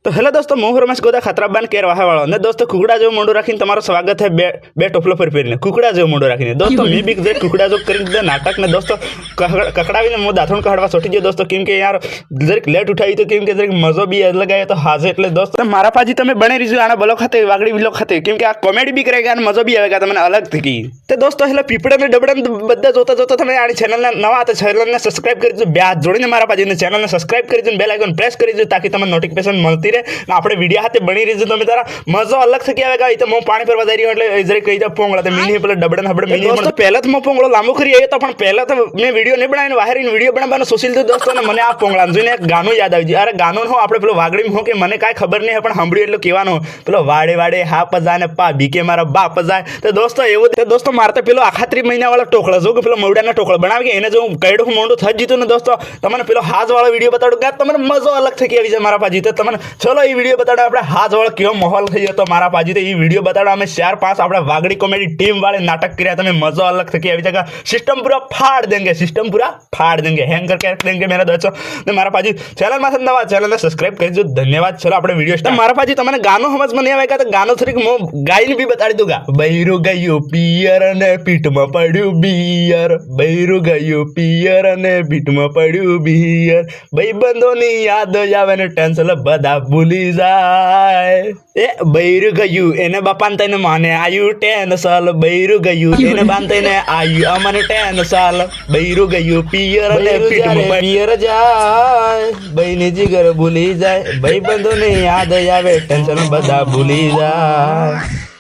तो हेलो दोस्तों मैं रमेश गोदा खतराबान केर वाला ने दोस्तों कुकड़ा जो मोडो रखी તમારો સ્વાગત है बे टोपलो पर फेरने कुकड़ा जो मोडो रखी दोस्तों मैं भी जे कुकड़ा जो कर दे नाटक ने दोस्तों ककड़ावी मो दाथण काढवा सोटी जो दोस्तों केम के यार जरीक लेट उठाई तो केम के जरीक मजो भी अलग आए तो हाजे એટલે दोस्तों मारा पाजी તમે બને રીજો આના બલો ખાતે વાગડી વિલો ખાતે કેમ કે આ કોમેડી બી કરેગા અને મજો બી આવેગા તમને अलग थी तो दोस्तों हेला पीपड़ा ने डबड़ा बद्दा जोता जोता તમે આની ચેનલ ને નવા તો ચેનલ ને સબસ્ક્રાઇબ કરી દો બે હાથ જોડીને મારા પાજી ને ચેનલ ને સબસ્ક્રાઇબ કરી દો બેલ આઇકન પ્રેસ કરી દો ताकि તમને નોટિફિકેશન મળતી રહે ને આપણે વિડિયો હાથે બની રીજો તમે તારા મજો अलग थकी आवेगा ई तो मो पानी पर વધારી એટલે જરે કઈ જા પોંગળા તો મિની પેલા ડબડા હબડા મિની दोस्तों पहले तो मो पोंगळो लांबो करी आयो तो पण पहले तो मैं वीडियो नहीं बनाने बाहर इन वीडियो बनावવાનો सोशल तो दोस्तों ने मने आ पोंगळा જોઈને એક ગાનું યાદ આવી અરે ગાનું હો આપણે પેલો વાગડી હો કે મને કાઈ ખબર નહીં પણ સાંભળ્યું એટલે કહેવાનો પેલો વાડે વાડે હા પજાને પા બીકે મારા બાપ જાય તો दोस्तों એવું તો दोस्तों મારતે પેલો આખાત્રી મહિના વાળો ટોકળો જો કે પેલો મવડાના ટોકળો બનાવી કે એને જો કઈડો મોંડો થઈ જીતો ને दोस्तों તમને પેલો હાજ વાળો વિડિયો બતાડું કે તમને મજો અલગ થઈ આવી જાય મારા પાજી તો તમને ચલો એ વિડિયો બતાડો આપણે હાજ વાળો કેવો માહોલ થઈ હતો મારા પાજી તો એ વિડિયો બતાડો અમે 4-5 આપણે વાગડી કોમેડી टीम वाले नाटक કર્યા તમે मजा अलग थकी આવી जगह सिस्टम पूरा फाड़ देंगे हैंग करके रख देंगे मेरा दोस्तों ने मारा पाजी चैनल में नवा चैनल ने सब्सक्राइब कर दो धन्यवाद चलो આપણે વિડિયો સ્ટાર્ટ મારા પાજી તમને ગાનો સમજ માં નહીં આવેਗਾ તો ગાનો થોડીક મો ગાઈને भी બતાડી दूंगा બૈરું ગયું પિયર અને પીઠમાં પડ્યું બિયર બૈરું ગયું પિયર અને પીઠમાં પડ્યું બિયર ભાઈબંધોની યાદ આવે ને ટેન્શન બધા ભૂલી જાય એ બૈરું ગયું એને બાપાને તને માને આયુ ટેન્શન બૈરું ગયું એને બાંધીને આયુ અમને ટેન્શન બૈરું ગયું પિયર અને પીઠમાં પિયર જાય બૈની જીગર ભૂલી જાય ભાઈબંધોની યાદ આવે ટેન્શન બધા ભૂલી જાય।